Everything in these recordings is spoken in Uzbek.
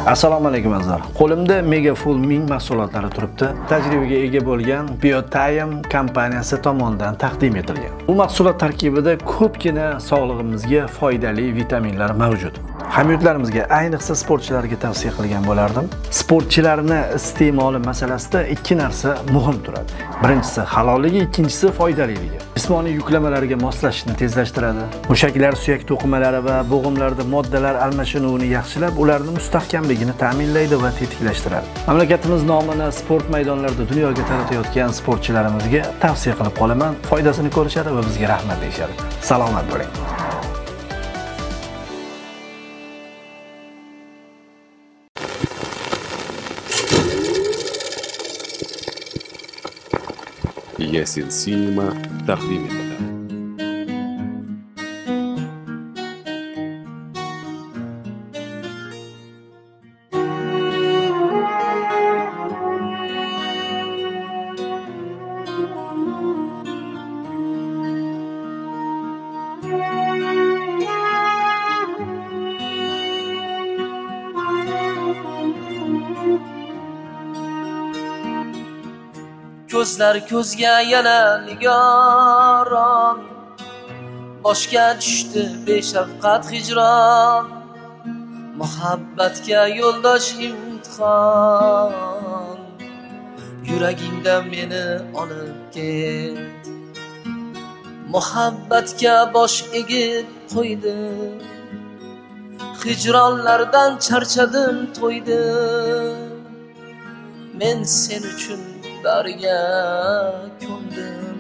Assalomu alaykum azizlar. Qo'limda Mega Full Ming mahsulotlari turibdi. Tajribaga ega bo'lgan BioTime kompaniyasi tomonidan taqdim etilgan. Bu mahsulot tarkibida ko'pgina sog'lig'imizga foydali vitaminlar mavjud. Hamyurtlarimizga, ayniqsa sportchilarga tavsiya qilgan bo'lardim. Sportchilarni iste'moli masalasida ikki narsa muhim turadi. Birinchisi halolligi, ikkinchisi foydaliligi. Jismoniy yuklamalarga moslashishni tezlashtiradi. Mushaklar, suyak to'qimalari va bo'g'imlarda moddalar almashinuvini yaxshilab, ularning mustahkamligini ta'minlaydi va tetiklashtiradi. Mamlakatimiz nomini sport maydonlarida dunyoga taratayotgan sportchilarimizga tavsiya qilib qolaman. Foydasini ko'rishadi va bizga rahmat deyishadi. Salomat bo'ling. Yasir Sima taqdim etadi. Ko'zlar ko'zga yana nigoron, boshga tushdi beshafqat hijron, muhabbatga yo'ldosh imtihon. Yuragingda meni olib ket, muhabbatga bosh egib qo'ydim, hijronlardan charchadim, to'ydim. Men sen uchun bariga ko'ndim,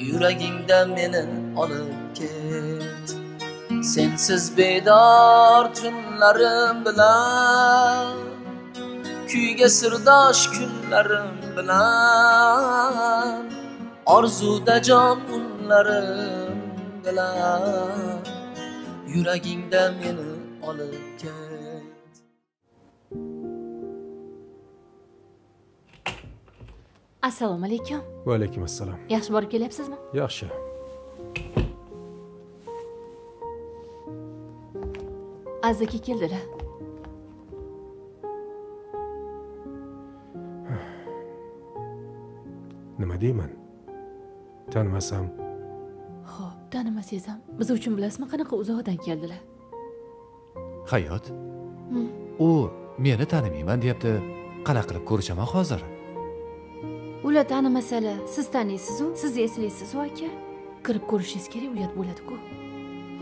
yuragingda meni olib ket. Sensiz bedor tunlarim bilan, kuyga sirdosh kunlarim bilan, orzuda jon unlarim bilan, yuragingda meni olib ket. Assalomu alaykum. Va alaykum assalom. Yaxshi borib kelyapsizmi? Yaxshi. Aziz keldilar. Nima deyman? Tanimasam. Xo'p, tanimasangiz ham biz uchun bilasizmi qanaqa uzoqdan keldilar? Hayot. U meni tanimayman deyapti. Qanaqa qilib ko'rishaman hozir? Ular tanimasalar, siz taniysiz-ku, siz eslaysiz-ku aka. Kirib ko'rishingiz kerak, uyat bo'ladi-ku.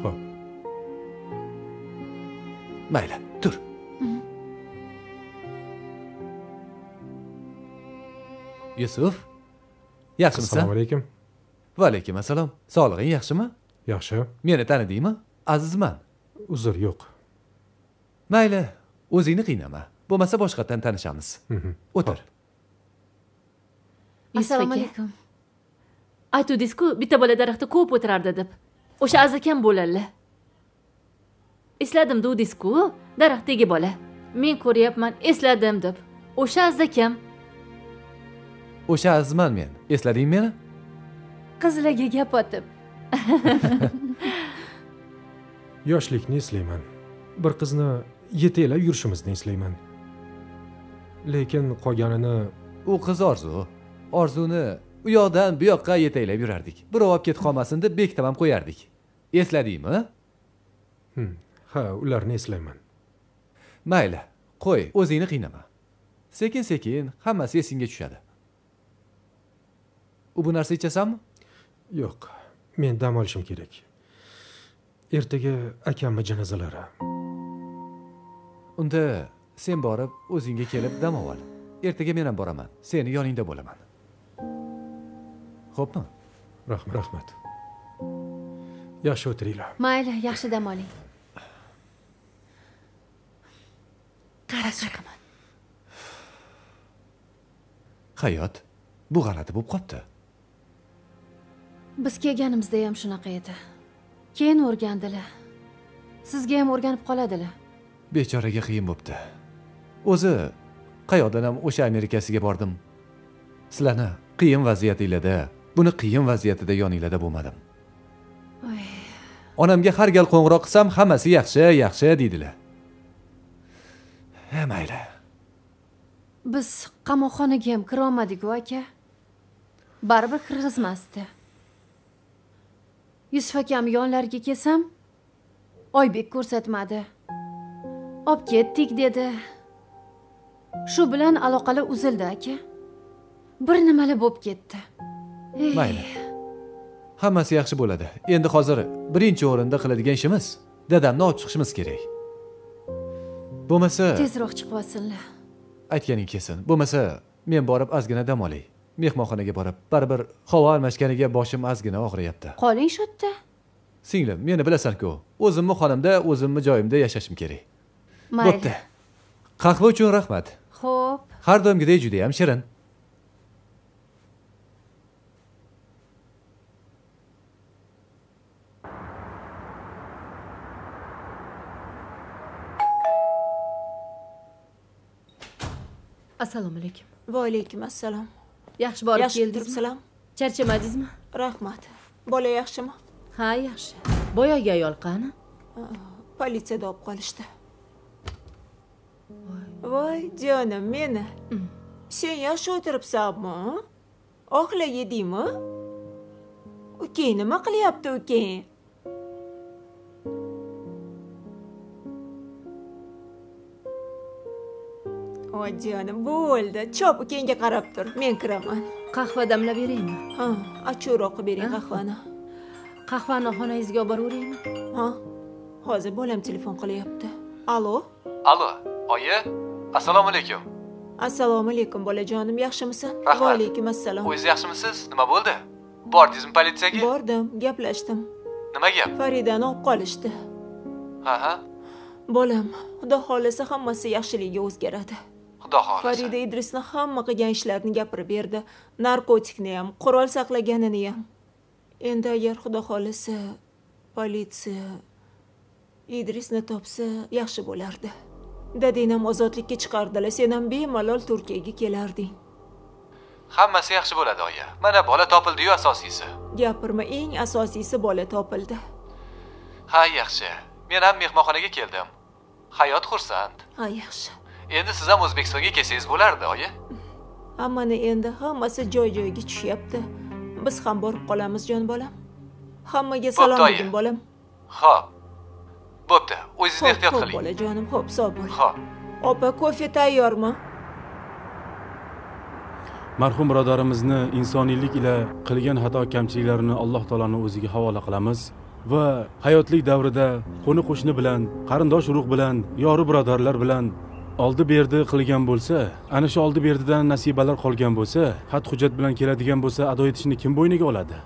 Xo'p. Mayli, tur. Yusuf, yaxshimisan? Assalomu alaykum. Va alaykum assalom. Sog'lig'ing yaxshimi? Yaxshi. Meni tanidingmi? Azizman. Uzr yo'q. Mayli, o'zingni qiynama. Bo'lmasa boshqatdan tanishamiz. O'tir. Assalomu alaykum. Aytdingiz-ku, bitta bola daraxtda ko'p o'tirardi deb. O'sha azakam bo'ladilar. Esladim dedingiz-ku, daraxtdagi bola. Men ko'ryapman, esladim deb. O'sha azakam. O'sha azizman men. Eslading meni? Qizlarga gap otib. Yoshlikni eslayman. Bir qizni yetaklab yurishimizni eslayman. Lekin qolganini u qiz Orzu. Orzuni u yoqdan bu yoqqa yetaklab yurardik. Birov olib ketib qolmasin deb bekitib ham qo'yardik. Esladingmi? Ha, ularni eslayman. Mayli, qo'y, o'zingni qiynama. Sekin-sekin hammasi esingga tushadi. U bu narsa ichasanmi? Yo'q, men dam olishim kerak. Ertaga akamning janozalari. Unda sen borib o'zingga kelib dam ol. Ertaga men ham boraman. Seni yoningda bo'laman. Xo'pmi? Rahmat. Yaxshi o'tiringlar. Mayli, yaxshi dam oling. Qarashaman. Hayot, bu g'alati bo'lib qopti. Biz kelganimizda ham shunaqa edi. Keyin o'rgandilar. Sizga ham o'rganib qoladilar. Bechoraga qiyin bo'pti. O'zi qayoqdan ham o'sha Amerikasiga bordim. Sizlarni qiyin vaziyatinglarda, buni qiyin vaziyatida yoninglarda bo'lmadim. Onamga har gal qo'ng'iroq qilsam hammasi yaxshi, yaxshi deydilar. Mayli. Biz qamoqxonaga ham kira olmadik-ku, aka. Baribir kirgizmasdi. Yusuf akam yonlariga kelsam, Oybek ko'rsatmadi. Olib ketdik dedi. Shu bilan aloqalar uzildi, aka. Bir nimalar bo'lib ketdi. Mayli. Hammasi yaxshi bo'ladi. Endi hozir birinchi o'rinda qiladigan ishimiz dadamni olib chiqishimiz kerak. Bo'lmasa, Tezroq chiqib olsinlar. aytganing kelsin. Bo'lmasa, men borib ozgina dam olay. Mehmonxonaga borib, baribir havo almashganiga boshim ozgina og'riyapti. Qoling shu yerda. Singlim, meni bilasan-ku. O'zimni xonamda, o'zimni joyimda yashashim kerak. Mayli. Bo'pti. Qahva uchun rahmat. Xo'p. Har doimgidek juda ham shirin. Assalomu alaykum. Va alaykum assalom. Yaxshi borib Yaxshi keldingizmi? turibsizlar? Charchamadingizmi? Rahmat. Bola yaxshimi? Ha, yaxshi. Boyagi ayol qani? Politsiyada olib qolishdi. Voy, jonim meni. Sen yaxshi o'tiribsanmi? Oxla yedingmi? Ukang nima qilyapti ukang? Voy jonim, bo'ldi. Chop ukangga qarab tur. Men kiraman. Qahva damlab beraymi? Ha, achchiqroq qilib bering qahvani. Qahvani xonangizga olib boraveraymi? Ha. Hozir bolam telefon qilyapti. Alo? Alo, oyi. Assalomu alaykum. Assalomu alaykum bolajonim, yaxshimisan? Rahmat. Va alaykum assalom. O'zingiz yaxshimisiz? Nima bo'ldi? Bordingizmi politsiyaga? Bordim, gaplashdim. Nima gap? Faridani olib qolishdi. Ha. Bolam, xudo xolasa hammasi yaxshiligiga o'zgaradi. Xudo xolasa. Farida Idrisni hamma qilgan ishlarini gapirib berdi. Narkotikni ham, qurol saqlaganini ham. Endi agar xudo xolasa politsiya Idrisni topsa, yaxshi bo'lardi. Dadang ham ozodlikka chiqardilar, sen ham bemalol Turkiyaga kelarding. Hammasi yaxshi bo'ladi, oyi. Mana bola topildi-yu asosiysi. Gapirma, eng asosiysi bola topildi. Ha, yaxshi. Men ham mehmonxonaga keldim. Hayot xursand. Ha, yaxshi. Endi siz ham O'zbekistonga kelsangiz bo'lardi, oyi. Hammani endi hammasi joy-joyiga tushyapti. Biz ham borib qolamiz, jon bolam. Hammaga salom Bo'pti, bergin bolam. Xo'p. Bo'pti. O'zingizni ehtiyot Xo'p, qiling. bolajonim, xo'p, sog' bo'l. Xo'p. Opa, kofe tayyormi? Marhum birodarimizni insoniylik ila qilgan xato kamchiliklarini Alloh taolaning o'ziga havola qilamiz va hayotlik davrida qo'ni qo'shni bilan, qarindosh urug' bilan, yori birodarlar bilan oldi berdi qilgan bo'lsa, ana shu oldi berdidan nasibalar qolgan bo'lsa, xat hujjat bilan keladigan bo'lsa, ado etishni kim bo'yniga oladi?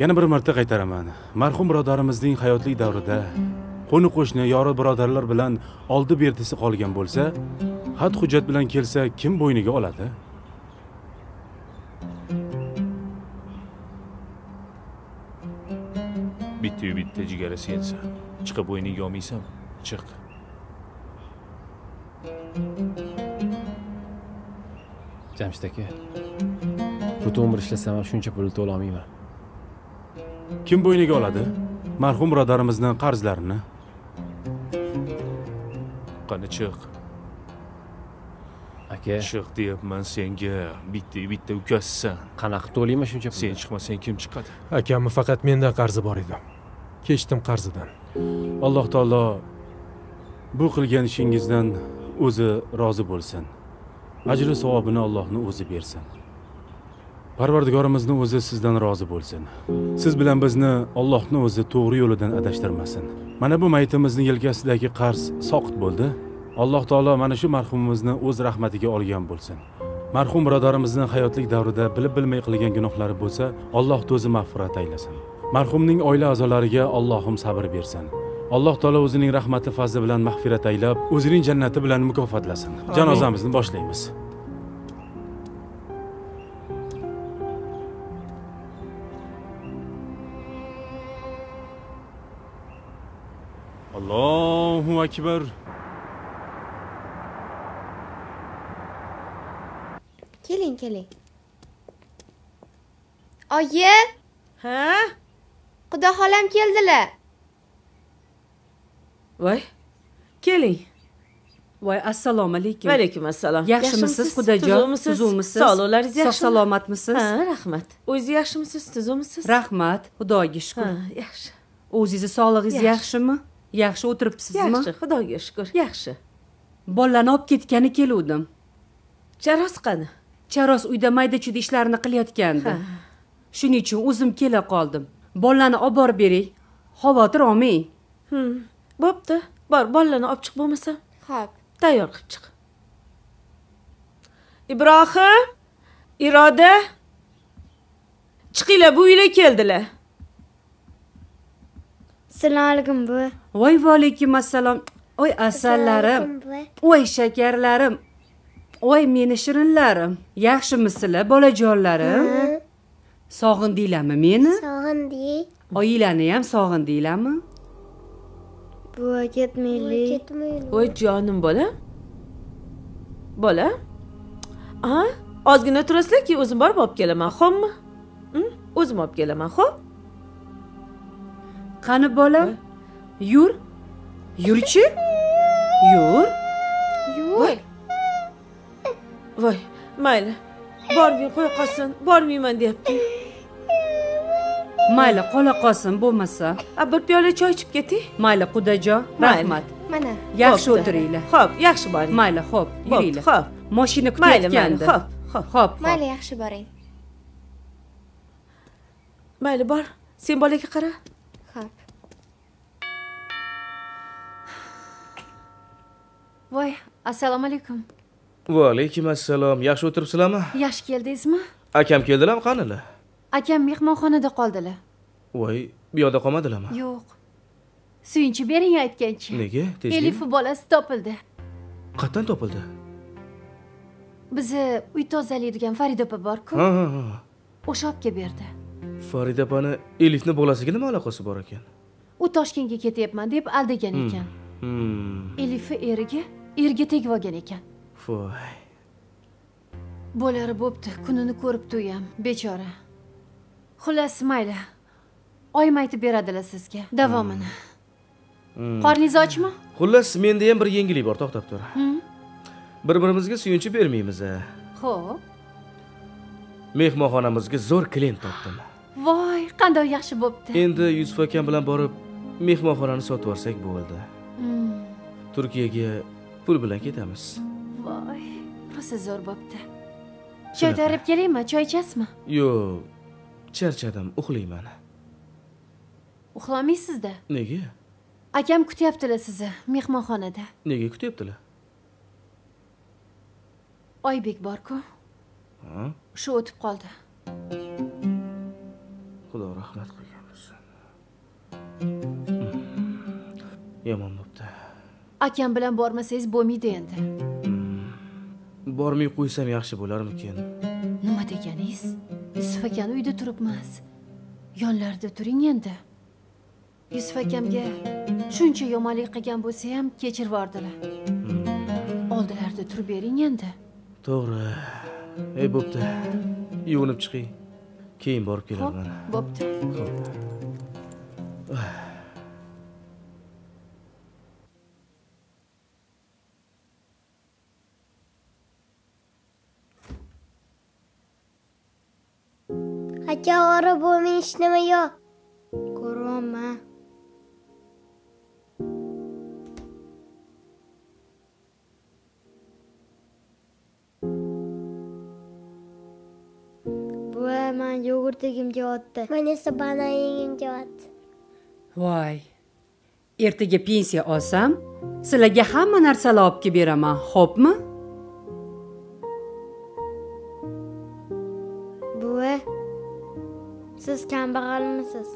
Yana bir marta qaytaraman. Marhum birodarimizning hayotlik davrida qo'ni qo'shni, yori birodarlar bilan oldi berdisi qolgan bo'lsa, xat hujjat bilan kelsa, kim bo'yniga oladi? Bitta jigara sensan. Chiqib bo'yniga olmaysan. Chiq. Jamshid aka, butun umr ishlasam ham shuncha pulni to'la olmayman. Kim bo'yniga oladi? Marhum birodarimizning qarzlarini. Qani chiq. Aka, Chiq deyapman senga. Bitta ukasisan. qanaqa to'layman shuncha pulni? Sen chiqmasang kim chiqadi? Akamni faqat mendan qarzi bor edi. Kechdim qarzidan. Alloh taolo bu qilgan ishingizdan o'zi rozi bo'lsin. Ajri savobini Allohning o'zi bersin. Parvardigorimizning o'zi sizdan rozi bo'lsin. Siz bilan bizni Allohning o'zi to'g'ri yo'lidan adashtirmasin. Mana bu maytimizni yelkasidagi qarz soqit bo'ldi. Alloh taolo mana shu marhumimizni o'z rahmatiga olgan bo'lsin. Marhum birodarimizning hayotlik davrida bilib bilmay qilgan gunohlari bo'lsa, Alloh o'zi mag'firat aylasin. Marhumning oila a'zolariga Allohim sabr bersin. Alloh taolo o'zining rahmati fazli bilan mag'firat aylab, o'zining jannati bilan mukofotlasin. Janozamizni boshlaymiz. Allohu akbar. Keling. Oyi, Ha? Xudo xolam keldilar. Voy, keling. Voy, assalomu alaykum. Va alaykum assalom. Yaxshimisiz, xudojon? Tuzukmisiz? Sog'liqlaringiz yaxshimi? Sog' salomatmisiz? Ha, rahmat. O'zingiz yaxshimisiz, tuzukmisiz? Rahmat, Xudoga shukr. Ha, yaxshi. O'zingiz sog'lig'ingiz yaxshimi? Yaxshi o'tiribsizmi? Yaxshi, Xudoga shukr. Yaxshi. Bolani olib ketgani keluvdim. Charos qani? Charos uyda mayda-chuyda ishlarni qilayotgandi. Shuning uchun o'zim kela qoldim. Bolani olib borib bering. Xavotir olmang. Bo'pti. Bor, bolalarni olib chiq bo'lmasa. Xo'p. Tayyor qilib chiq. Ibrohim, Iroda, chiqinglar, bu uyga keldilar. Assalomu alaykum buvi. Voy, va alaykum assalom. Oy, asallarim. Voy, shakarlarim. Voy, meni shirinlarim. Yaxshimisizlar, bolajonlarim? Sog'indinglarmi meni? Sog'indik. Oilani ham sog'indinglarmi? Buva ketmaylik. Voy, jonim bola. Bola? Aha, ozgina turasizlar-ki, o'zim borib olib kelaman, xo'pmi? O'zim olib kelaman, xo'p? Qani bolam? Yur. Yurchi? Yur. Yur. Voy, mayli. Bormay qo'ya qolsin. Bormayman deyapti. Mayli, qola qolsin, bo'lmasa. Bir piyola choy ichib keting. Mayli, Xudojon, rahmat. Mana. Yaxshi o'tiringlar. Xo'p, yaxshi boring. Mayli, xo'p, yuringlar. Xo'p. Mashina Mayli, kutayotgandi. xo'p, xo'p. Xo'p. Mayli, yaxshi boring. Mayli, bor. Sen bolaga qara. Xo'p. Voy, assalomu alaykum. Va alaykum assalom. Yaxshi o'tiribsizlarmi? Yaxshi keldingizmi? Akam keldilarmi, qanilar? Akam mehmonxonada qoldilar. Voy, bu yoqda qolmadilarmi? Yo'q. Suyunchi bering aytgancha. Nega? Tezlik? Elif bolasi topildi. Qayerdan topildi? Bizi uy tozalaydigan Farida opa bor-ku. Ha. O'sha opga berdi. Farida opani Elifni bolasiga nima aloqasi bor ekan? U Toshkentga ketyapman deb aldagan ekan. Elifni eriga tegib olgan ekan. Voy. Bo'lari bo'pti, kunini ko'ribdi u ham, bechora. Xullas, mayli. Oyim aytib beradilar sizga davomini. Qorningiz ochmi? Xullas, menda ham bir yangilik bor, to'xtab tur. Bir-birimizga suyunchi bermaymiz. Xo'p. Mehmonxonamizga zo'r klient topdim. Voy, qanday yaxshi bo'pti. Endi Yusuf akam bilan borib mehmonxonani sotib olsak bo'ldi. Turkiyaga pul bilan ketamiz. Voy, rosa zo'r bo'pti. Choy tayyorlab kelaymi? Choy ichasizmi? Yo'q, charchadim, uxlayman. Uxlamaysiz-da? Nega? Akam kutyaptilar sizni mehmonxonada. Nega kutyaptilar? Oybek bor-ku. Shu o'tib qoldi. Xudo rahmat qilgan bo'lsin. Yomon bo'pti. Akam bilan bormasangiz bo'lmaydi endi. Bormay qo'ysam yaxshi bo'larmikin? Nima deganingiz? Yusuf akam uyda turibmas. Yonlarida turing endi. Yusuf akamga shuncha yomonlik qilgan bo'lsa ham kechirib yubordilar. Oldilarida turib bering endi. To'g'ri. Bo'pti. Yuvinib chiqing. Keyin borib kelaman. Bo'pti. Aka, ora bo'lmay hech nima yo'q. Ko'raman. Buva, men yogurtigimga otdi. Men esa bananimga otdi. Voy. Ertaga pensiya olsam, sizlarga hamma narsalarni olib kelib beraman, xo'pmi? Buva, siz kambag'almisiz?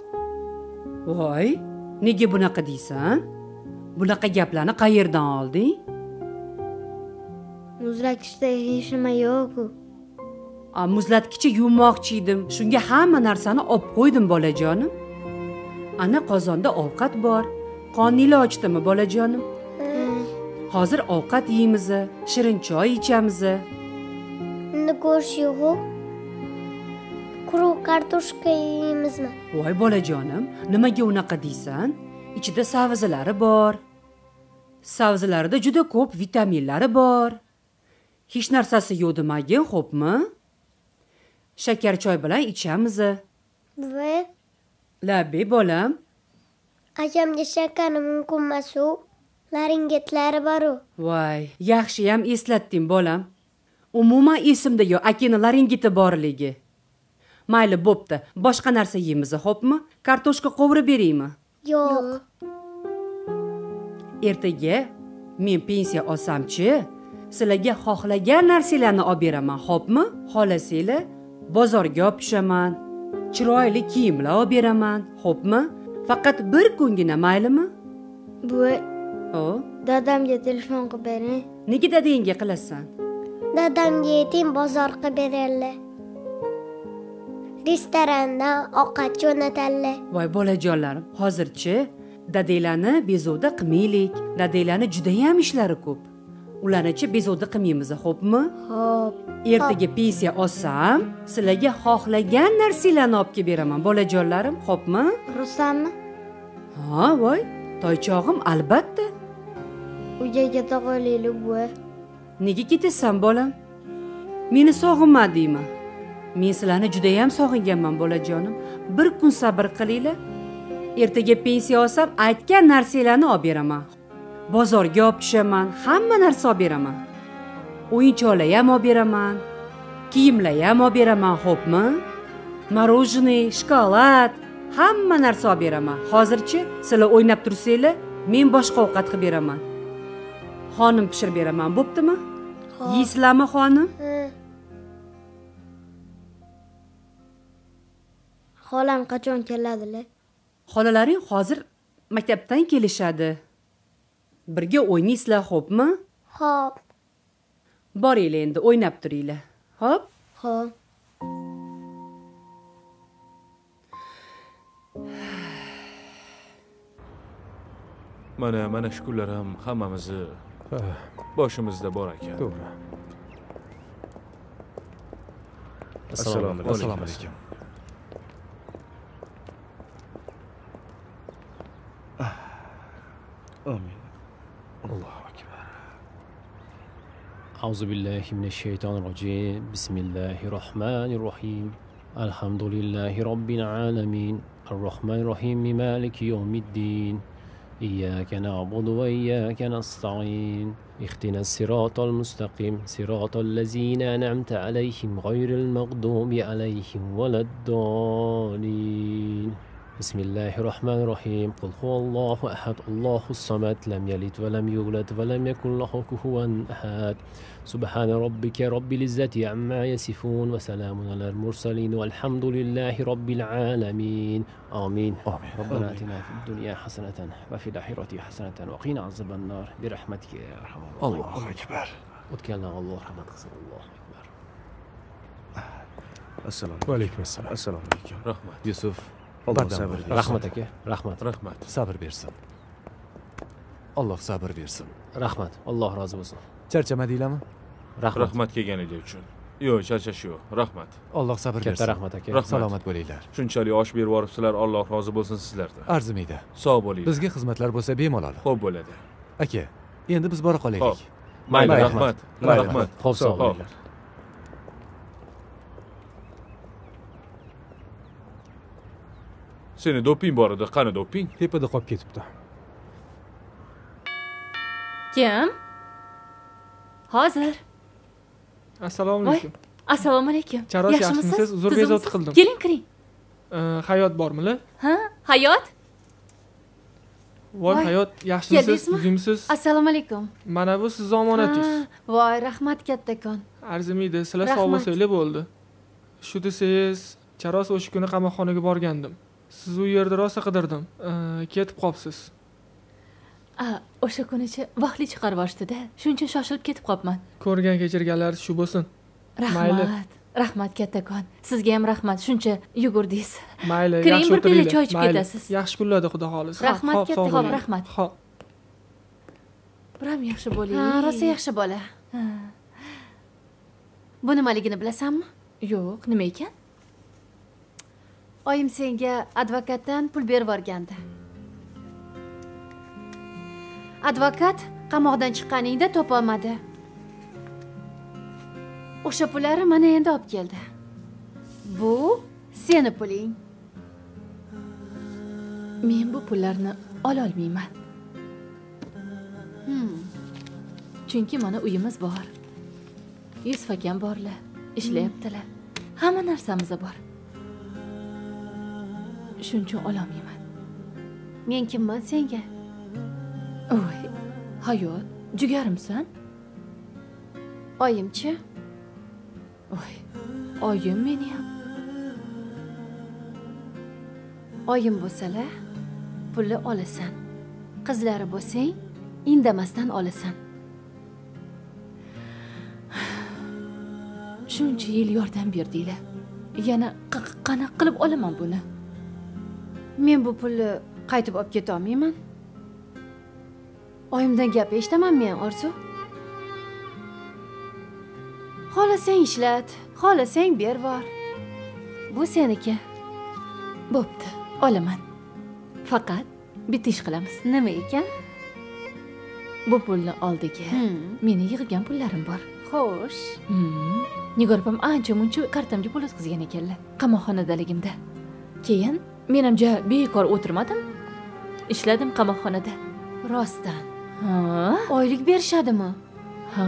Voy, nega bunaqa deysan? Bunaqa gaplarni qayerdan olding? Muzlatkichda hech nima yo'q-ku. Muzlatkichni yuvmoqchi edim. Shunga hamma narsani olib qo'ydim, bolajonim. Ana qozonda ovqat bor. Qorninglar ochdimi, bolajonim? Hozir ovqat yeymiz, shirin choy ichamiz. Unda go'sht yo'q. Quruq kartoshka yeymizmi? voy bolajonim, nimaga unaqa deysan? Ichida sabzilari bor. Sabzilarida juda ko'p vitaminlari bor. Hech narsasi yo'q demagin, xo'pmi? Shakar choy bilan ichamiz. Buvi, Labbi bolam. akamga shakari mumkin emas-u. Laringetlari bor-u. Voy, yaxshiyam eslatding bolam. Umuman esimda yo'q akini laringiti borligi. Mayli, bo'pti. Boshqa narsa yeymiz, xo'pmi? Kartoshka qovurib beraymi? Yo'q. Ertaga men pensiya olsam-chi, sizlarga xohlagan narsalarni olib beraman, xo'pmi? Xohlasanglar, bozorga olib tushaman. Chiroyli kiyimlar olib beraman, xo'pmi? Faqat bir kungina, maylimi? Buvi, O, dadamga telefon qilib bering. nega dadangga qilasan? Dadamga ayting bozorga berarlar. Restorandan ovqat jo'natarlar. Voy bolajonlarim, hozirchi dadanglarni bezovda qilmaylik. Dadanglarni juda ham ishlari ko'p. Ularni-chi bezovda qilmaymiz, xo'pmi? Xo'p. Ertaga pensiya olsam, sizlarga xohlagan narsalarni olib kelib beraman, bolajonlarim, xo'pmi? Rusanmi? Ha, voy, toychog'im albatta. Uyga keta qolaylik buvi. Nega ketasan, bolam? Meni sog'inmadingmi? Men sizlarni juda ham sog'inganman, bolajonim. Bir kun sabr qilinglar. Ertaga pensiya olsam, aytgan narsalarni olib beraman. Bozorga olib tushaman, hamma narsa olib beraman. O'yinchoqlar ham olib beraman. Kiyimlar ham olib beraman, xo'pmi? Morojeniy, shokolad, hamma narsa olib beraman. Hozirchi sizlar o'ynab tursanglar, men boshqa ovqat qilib beraman. Xonim pishirib beraman, bo'ptimi? Yeysizlarmi, xonim? Xolam qachon keladilar? Xolalaring hozir maktabdan kelishadi. Birga o'ynaysizlar, xo'pmi? Xo'p. Boringlar endi, o'ynab turinglar. Xo'p? Xo'p. Mana shu kunlar ham hammamizni boshimizda bor ekan. To'g'ri. Assalomu alaykum. Amin. Allohu akbar. أعوذ بالله من الشيطان الرجيم بسم الله الرحمن الرحيم الحمد لله رب العالمين الرحمن الرحيم مالك يوم الدين إياك نعبد وإياك نستعين اهدنا الصراط المستقيم صراط الذين أنعمت عليهم غير المغضوب عليهم ولا الضالين بسم الله الرحمن الرحيم قل هو الله أحد الله الصمد لم يلد ولم يولد ولم يكن له كفوا أحد سبحان ربك رب العزة عما يصفون وسلام على المرسلين والحمد لله رب العالمين آمين ربنا آتنا في الدنيا حسنة وفي الآخرة حسنة وقنا عذاب النار برحمتك يا أرحم الراحمين Allohu akbar. وتكلنا الله رحمة الله أكبر Assalomu Va alaykum assalom. Assalomu alaykum. Rahmat. Yusuf, Alloh bardam sabr bo'l. bersin. Rahmat aka, rahmat. Rahmat. Sabr bersin. Alloh sabr bersin. Rahmat. Alloh rozi bo'lsin. Charchamadinglarmi? Rahmat kelganingiz uchun. Yo'q, charchash yo'q. Rahmat. Alloh sabr bersin. Katta rahmat aka. Rahmat. Salomat bo'linglar. Shunchalik osh berib yuboribsizlar, Alloh rozi bo'lsin sizlardan. Arzimaydi. Sog' bo'linglar. Bizga xizmatlar bo'lsa bemalol. Xo'p bo'ladi. Aka, endi biz bora qolaylik. Xo'p. Mayli, Mayli. rahmat. Mayli. Rahmat. Xo'p, sog' bo'linglar. Seni do'pping bor edi, qani do'pping? Tepada qolib ketibdi. Kim? Hozir. Assalomu Voy, alaykum. assalomu alaykum. Charos, yaxshimisiz? Uzr bezovta qildim. Keling, kiring. Hayot bormi-la? Ha, Hayot? Voy, Hayot, yaxshimisiz? Keldingizmi? Uzimsiz? Assalomu alaykum. Mana bu siz omonatingiz. Ha, voy, rahmat kattakon. Arzimaydi, sizlar Rahmat. sog' bo'lsanglar bo'ldi. Shu desangiz, Charos o'sha kuni qamoqxonaga borgandim. Siz u yerda rosa qidirdim. Ketib qolibsiz. O'sha kunichi vaqtli chiqarib yuborishdi-da. Shuncha shoshilib ketib qolibman. Ko'rgan kechirganlar shu bo'lsin. Rahmat. Rahmat kattakon. Sizga ham rahmat. Shuncha yugurdingiz. Mayli, Kiring, yaxshi bir piyola o'tiringlar. choy ichib Mayli. ketasiz. Yaxshi kunlarda xudo xolisa. Rahmat Xo'p, katta, sog' xo'p, bo'ling. rahmat. Xo'p. Biram yaxshi bo'ling. Ha, rosa yaxshi bola. Bu nimaligini bilasanmi? Yo'q, nima ekan? oyim senga advokatdan pul berib yuborgandi. Advokat qamoqdan chiqqaningda topolmadi. O'sha pullarni mana endi olib keldi. Bu seni puling. Men bu pullarni ola olmayman. Chunki mana uyimiz bor. Yusuf akam borlar, ishlayaptilar. Hamma narsamiz bor. Shuning uchun ola olmayman. Men kimman senga? Oy, hayot, jigarimsan? Oyimchi? Oy, oyim meni ham. Oyim bo'lsalar, pulni olasan. Qizlari bo'lsang, indamasdan olasan. Shuncha yil yordam berdinglar. Yana qanaqa qilib olaman buni? Men bu pulni qaytib olib keta olmayman. Oyimdan gap eshitaman men, Orzu. Xohlasang ishlat, xohlasang berib yubor. Bu seniki. Bo'pti, olaman. Faqat bitta ish qilamiz. Nima ekan? Bu pulni oldiga meni yig'gan pullarim bor. Xo'sh. Nigor opam ancha-muncha kartamga pul o'tkazgan ekanlar. Qamoqxonadaligimda. Keyin men ham bekor o'tirmadim. Ishladim qamoqxonada. Rostdan. Ha? Oylik berishadimi? Ha.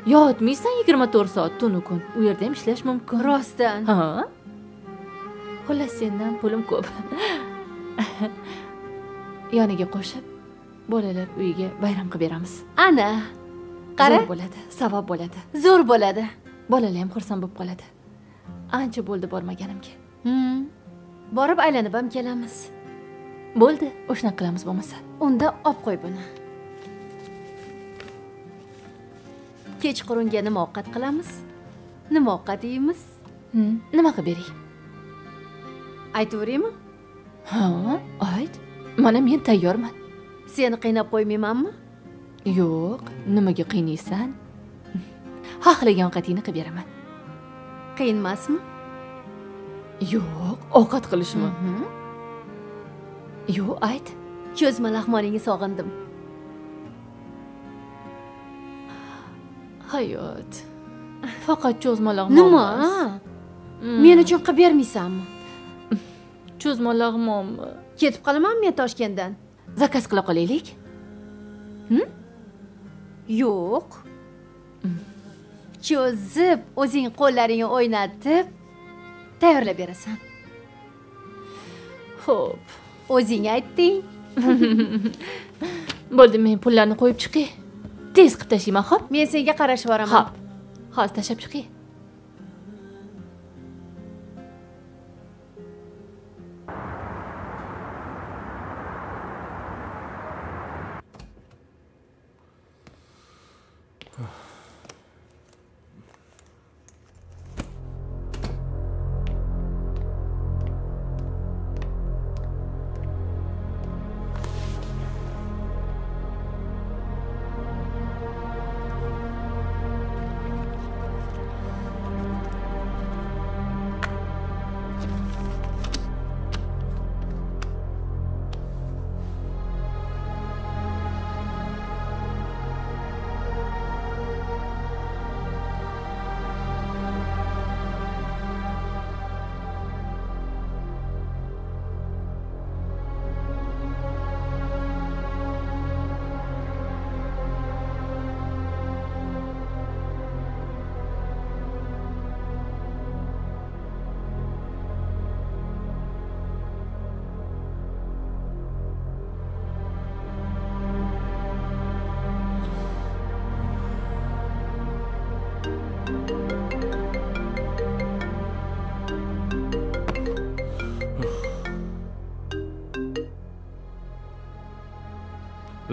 Yotmaysan 24 soat tunu kun. U yerda ham ishlash mumkin. Rostdan. Ha. Xullas sendan pulim ko'p. Yoniga qo'shib bolalar uyiga bayram qilib beramiz. Ana. Qara. Zo'r bo'ladi, savob bo'ladi. Zo'r bo'ladi. Bolalar ham xursand bo'lib qoladi. Ancha bo'ldi bormaganimga. Borib aylanib ham kelamiz. Bo'ldi, o'shani qilamiz bo'lmasa. Unda olib qo'y buni. Kechqurunga nima ovqat qilamiz? Nima ovqat yeymiz? Nima qilib bering? Aytaveraymi? Ha, ayt. Mana men tayyorman. Seni qiynab qo'ymaymanmi? Yo'q, nimaga qiynaysan? Xohlagan ovqatingni qilib beraman. Qiynmasmi? Yo'q, ovqat qilishmi? Yo'q, ayt. Ko'zma lag'moningni sog'indim. Hayot. Faqat cho'zma lag'mon. Nima? Men uchun qilib bermaysanmi? Cho'zma lag'monmi? Ketib qolaman men Toshkentdan. Zakaz qila qolaylik. Yo'q. Cho'zib, o'zing qo'llaringni o'ynatib tayyorlab berasan. Xo'p, o'zing aytding. Bo'ldi, men pullarni qo'yib chiqay. Tez qilib tashlayman, xo'p? Men senga qarashib boraman. Xo'p. Hozir tashlab chiqay.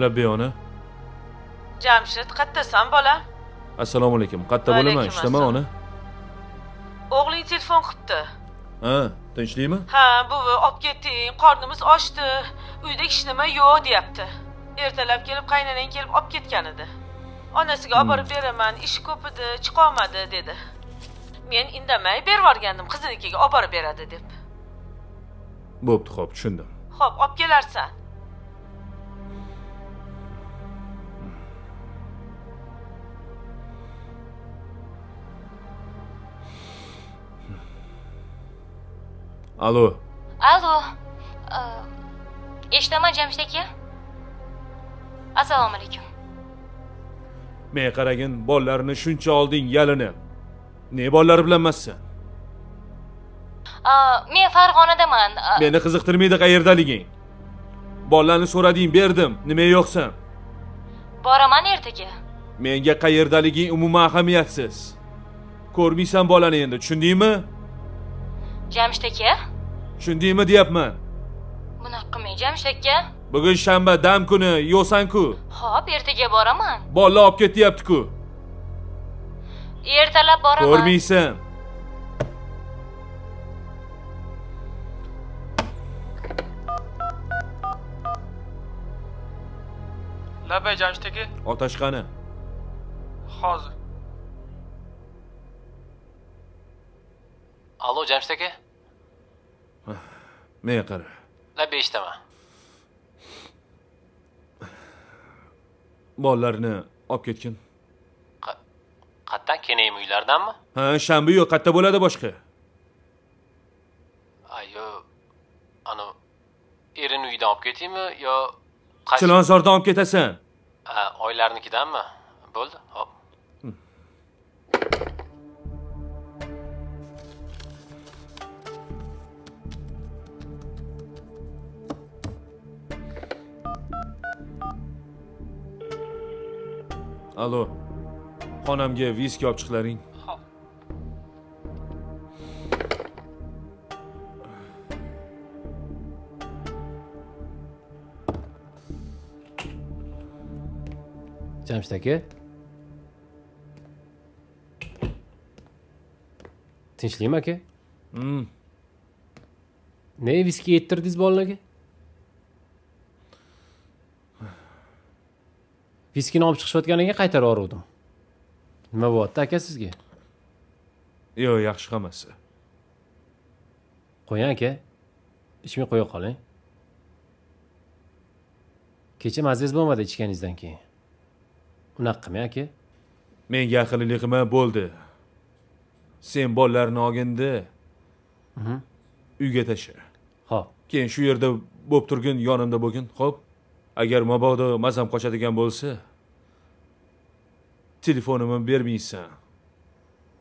Labbiy ona. Jamshid, qayerdasan bola? Assalomu alaykum. Qayerda bo'laman? Ishlaman ona. O'g'ling telefon qilibdi. Ha, tinchlikmi? Ha, buvi, olib ketding, qornimiz ochdi. Uyda hech nima yo'q, deyapti. Ertalab kelib qaynanang kelib olib ketgan edi. Onasiga olib borib beraman, ishi ko'p edi, chiqa olmadi dedi. Men indamay berib yuborgandim qizinikiga olib borib beradi deb. Bo'pti, xo'p, tushundim. Xo'p, olib kelarsan. Alo. Alo. Eshitaman Jamshid aka. Assalomu alaykum. Men qaragin, bolalarni shuncha olding yalinib. Ne bolalar bilan emassan? Men Farg'onadaman. Meni qiziqtirmaydi qayerdaliging. Bolalarni so'rading, berdim. Nima yo'qsan? Boraman ertaga. Menga qayerdaliging umuman ahamiyatsiz. Ko'rmaysan bolani endi, tushundingmi? Jamshid aka? Tushundingmi deyapman. Bunaqa qilmang Jamshid aka. Bugun shanba, dam kuni, yo'qsan-ku. Xo'p, ertaga boraman. Bolalar olib ketyapti-ku. Ertalab boraman. Ko'rmaysan. Labay Jamshid aka. Otash qani? Hozir. Alo Jamshid aka. Men qara. Labay eshitaman. Bolalarni olib ketgin. Qayerdan kenayim uylardanmi? Ha, shanba yo'q, qayerda bo'ladi boshqa? Ayo, ana erin uyidan olib ketaymi yo Chilonzordan olib ketasan? Ha, oylarnikidanmi? Bo'ldi, hop. Alo. Xonamga viski olib chiqlaring. Xo'p. Jamshid aka. Tinchlikmi aka? Ne viski yettirdingiz bolalarga? Viskini olib chiqishayotganiga qaytarib yubordim. Nima bo'lyapti aka sizga? Yo'q, yaxshi hammasi. Qo'ying aka. Ichmay qo'ya qoling. Kecha mazangiz bo'lmadi ichganingizdan keyin. Unaqa qilmang aka. Menga aqlli qilma bo'ldi. Sen bolalarni olganda uyga tashla. Xo'p. Keyin shu yerda bo'lib turgin, yonimda bo'lgin, xo'p? Agar mabodo mazam qochadigan bo'lsa, telefonimni bermaysan.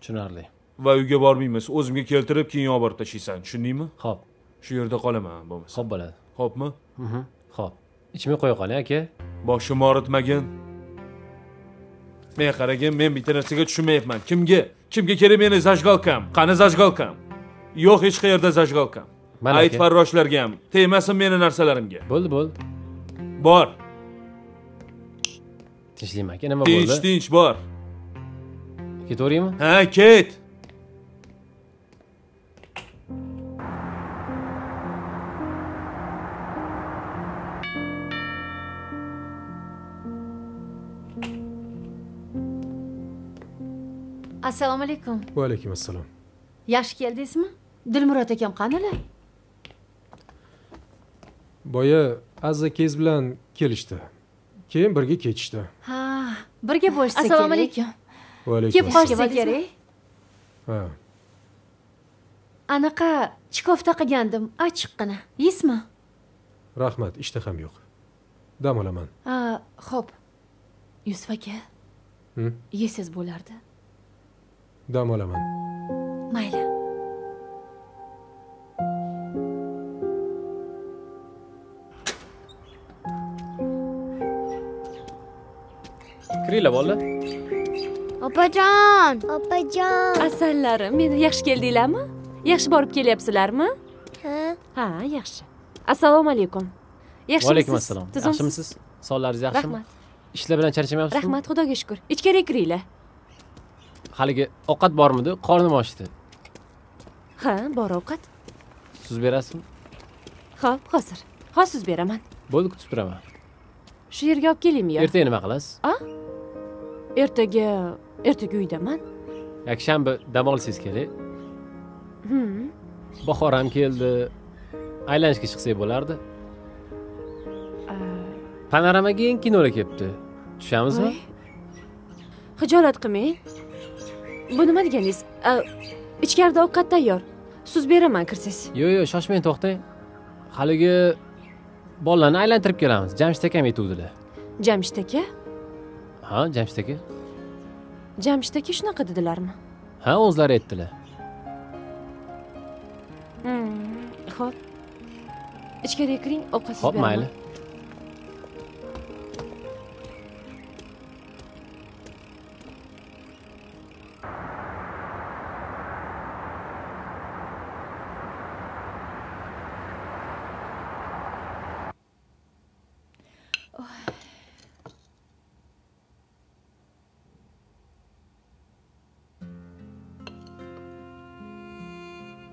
Tushunarli. Va uyga bormaymiz. O'zimga keltirib, keyin olib borib tashlaysan. Tushundingmi? Xo'p. Shu yerda qolaman bo'lmasa. Xo'p bo'ladi. Xo'pmi? Xo'p. Ichmay qo'ya qoling aka. Boshim og'ritmagin. Men qaragin, men bitta narsaga tushunmayapman. Kimga kerak meni zajgalkam? Qani zajgalkam? Yo'q hech qayerda zajgalkam. Ayt farroshlarga ham tegmasin meni narsalarimga. Bo'ldi. Bor. Tinchlikmi aka, nima bo'ldi? Tinch, bor. Ketaveraymi? Ha, ket. Assalomu alaykum. Va alaykum assalom. Yaxshi keldingizmi? Dilmurod akam qanilar? Boya aziz bilan kelishdi. Keyin birga ketishdi. Ha, birga bo'lsa kerak. Assalomu alaykum. Va alaykum. Kelib qolsa kerak. Ha. Anaqa chikofta qilgandim, ochiqqina. Yeysizmi? Rahmat, ishtaham yo'q. Dam olaman. Ha, xo'p. Yusuf aka. Yesiz bo'lardi. Dam olaman. Mayli. Kiringlar bolalar. Opajon. Asallarim, meni yaxshi keldinglarmi? Yaxshi borib kelyapsizlarmi? Ha, yaxshi. Assalomu alaykum. Yaxshimisiz? Va alaykum assalom. Yaxshimisiz? Sonlaringiz yaxshimi? Rahmat. Ishlar bilan charchamayapsizmi? Rahmat, Xudoga shukr. Ichkariga kiringlar. Haligi ovqat bormidi? Qornim ochdi. Ha, bor ovqat. Siz berasizmi? Xo'p, hozir. Hozir beraman. Bo'ldi, kutib turaman. Shu yerga olib kelaymi yo? Ertaga nima qilasiz? Ertaga uydaman. Yakshanba dam olsangiz kerak. Bahor ham keldi. aylanishga chiqsak bo'lardi. Panoramaga eng kinolar kelibdi. Tushamizmi? Xijolat qilmang. Bu nima deganingiz? Ichkarida ovqat tayyor. Suz beraman kirsangiz. Yo'q, shoshmang, to'xtang. Haligi bolalarni aylantirib kelamiz. Jamshid akam aytuvdilar. Jamshid aka? Ha, Jamshid aka. Jamshid aka shunaqa dedilarmi? Ha, o'zlari aytdilar. Xo'p. Ichkariga kiring, ovqatsiz beraman. Xo'p, mayli.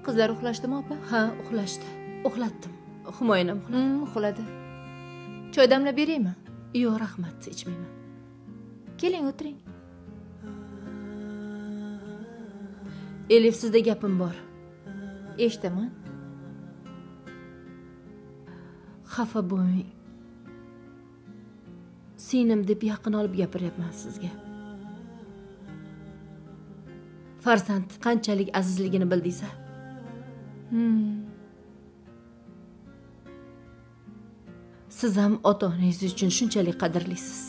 Qizlar uxlashdimi, opa? Ha, uxlashdi. Uxlatdim. Humoyin ham uxladi. Choy damlab beraymi? Yo'q, rahmat, ichmayman. Keling, o'tiring. Elif, sizda gapim bor. Eshitaman. Xafa bo'lmang. Singlim deb yaqin olib gapiryapman sizga. Farzand qanchalik azizligini bildingiz-a? Siz ham ota-onangiz uchun shunchalik qadrlisiz.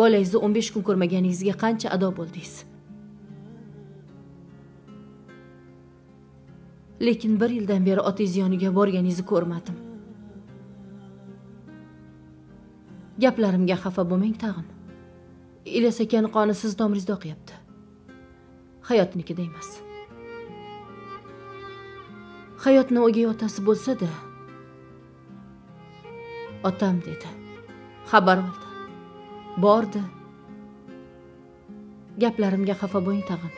Bolangizni 15 kun ko'rmaganingizga qancha ado bo'ldingiz. Lekin 1 yildan beri otangiz yoniga borganingizni ko'rmadim. Gaplarimga xafa bo'lmang tag'in. Ilyos akani qoni siz tomiringizda oqyapti. Hayotnikida emas. Hayotning o'gay otasi bo'lsa-da, otam dedi. Xabar oldi. Bordi. Gaplarimga xafa bo'ling tag'in.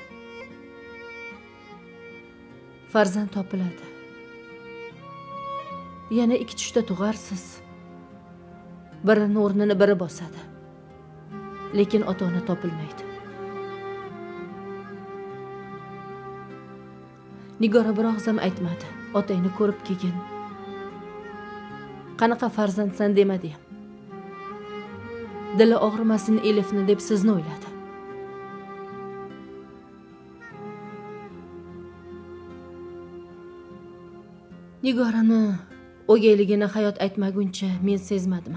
Farzand topiladi. Yana 2 tushda tug'arsiz. Birini o'rnini biri bosadi. Lekin ota-ona topilmaydi. Nigora bir og'zam aytmadi. Otangni ko'rib kelgin. Qanaqa farzandsan demadi ham. Dili og'rimasin Elifni deb sizni o'yladi. Nigorani o'gayligini hayot aytmaguncha men sezmadim.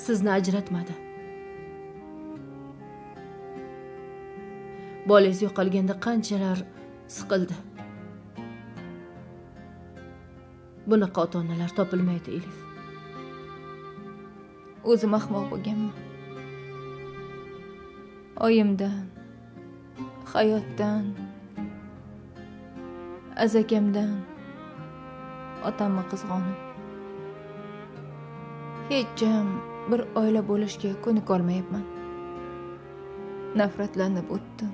Sizni ajratmadi. Bolangiz yo'qolganda qanchalar siqildi. Bunaqa ota-onalar topilmaydi, Elif. O'zim ahmoq bo'lganman. Oyimdan, hayotdan, azakamdan, otamni qizg'onib. Hecham bir oila bo'lishga ko'nikolmayapman. Nafratlanib o'tdim.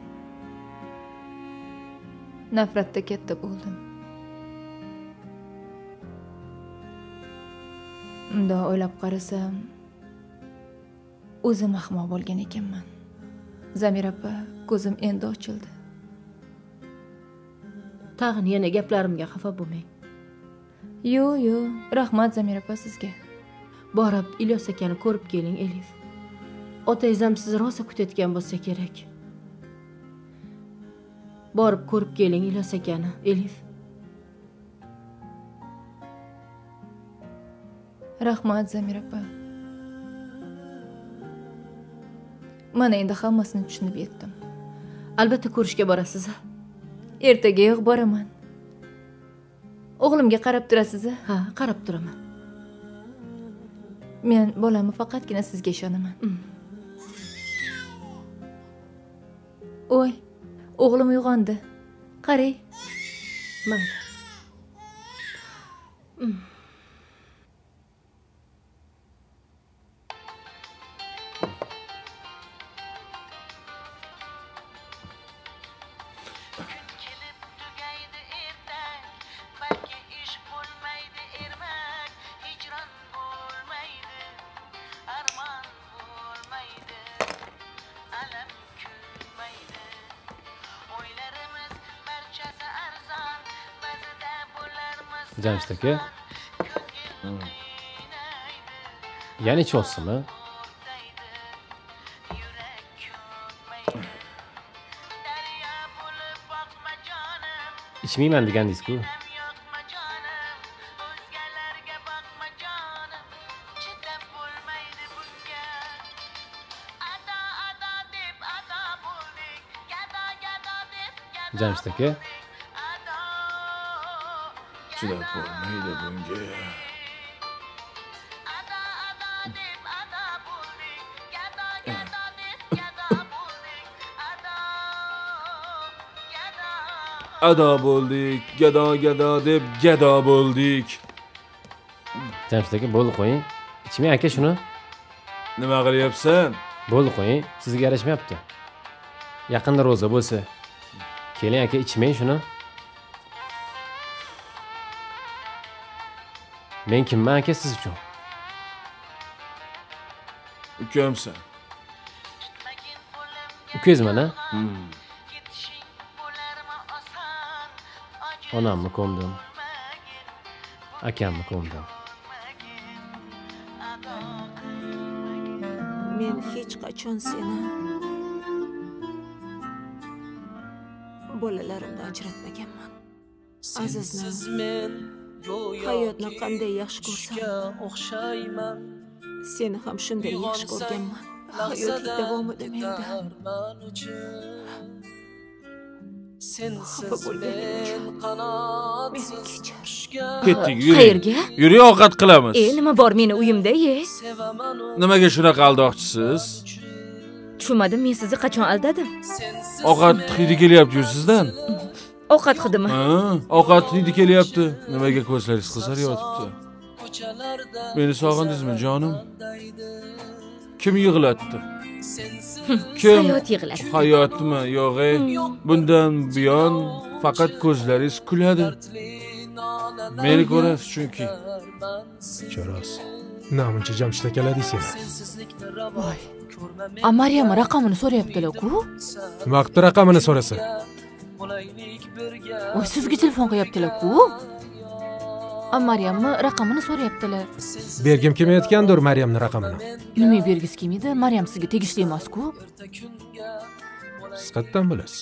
Nafratda katta bo'ldim. Unda o'ylab qarasam, o'zim ahmoq bo'lgan ekanman. Zamir opa, ko'zim endi ochildi. Tag'in yana gaplarimga xafa bo'lmang. Yo'q, rahmat Zamir opa sizga. Borib Ilyos akani ko'rib keling, Elif. Otangiz ham sizni rosa kutayotgan bo'lsa kerak. Borib ko'rib keling Ilyos akani, Elif. Rahmat Zamir opa. Mana endi hammasini tushunib yetdim. Albatta ko'rishga borasiz-a? Ertaga yo'q boraman. O'g'limga qarab turasiz-a? Ha, qarab turaman. Men bolamni faqatgina sizga ishonaman. Oy, o'g'lim uyg'ondi. Qarang. Mayli. Jamshid aka. Yana ichyapsizmi? İçmeyman degandingiz-ku. Jamshid aka. Chidab bo'lmaydi bunga. Ado bo'ldik, gado deb gado bo'ldik. Jamshid aka, bo'ldi qo'ying. Ichmang aka shuni. Nima qilyapsan? Bo'ldi qo'ying, sizga yarashmayapti. Yaqinda ro'za bo'lsa, keling aka ichmang shuni. Men kimman aka siz uchun? Ukamsan. Ukangizman-a? Onamni ko'mdim. Akamni ko'mdim. Men hech qachon seni bolalarimdan ajratmaganman. Azizni, hayotni qanday yaxshi ko'rsam, o'xshayman. Seni ham shunday yaxshi ko'rganman. Hayotlik davomida menda xafa bo'lganim uchun meni kechir. Ketdik, yuring. Qayerga? Yuring, ovqat qilamiz. Nima bor meni uyimda, ye? Nimaga shunaqa aldoqchisiz? Tushunmadim, men sizni qachon aldadim? Ovqat hidi kelyapti sizdan. Ovqat hidimi? Ovqat hidi kelyapti. Nimaga ko'zlaringiz qizarib yotibdi? Meni sog'indingizmi, jonim? Kim yig'latdi? Kim? Hayot yig'latdi. Hayotmi? Yo'q, bundan buyon faqat ko'zlaringiz kuladi. Meni ko'rasiz chunki. Charos. Namuncha Jamshid akalar deysiz. Voy. Maryam raqamini so'rayaptilar-ku. Vaqti raqamini so'rasa. Voy, sizga telefon qilyaptilar-ku. Maryamni raqamini so'rayaptilar. Bergim kelmayotgandir Maryamning raqamini. Nima bergisi kelmaydi? Maryam sizga tegishli emas-ku. Siz qayerdan bilasiz?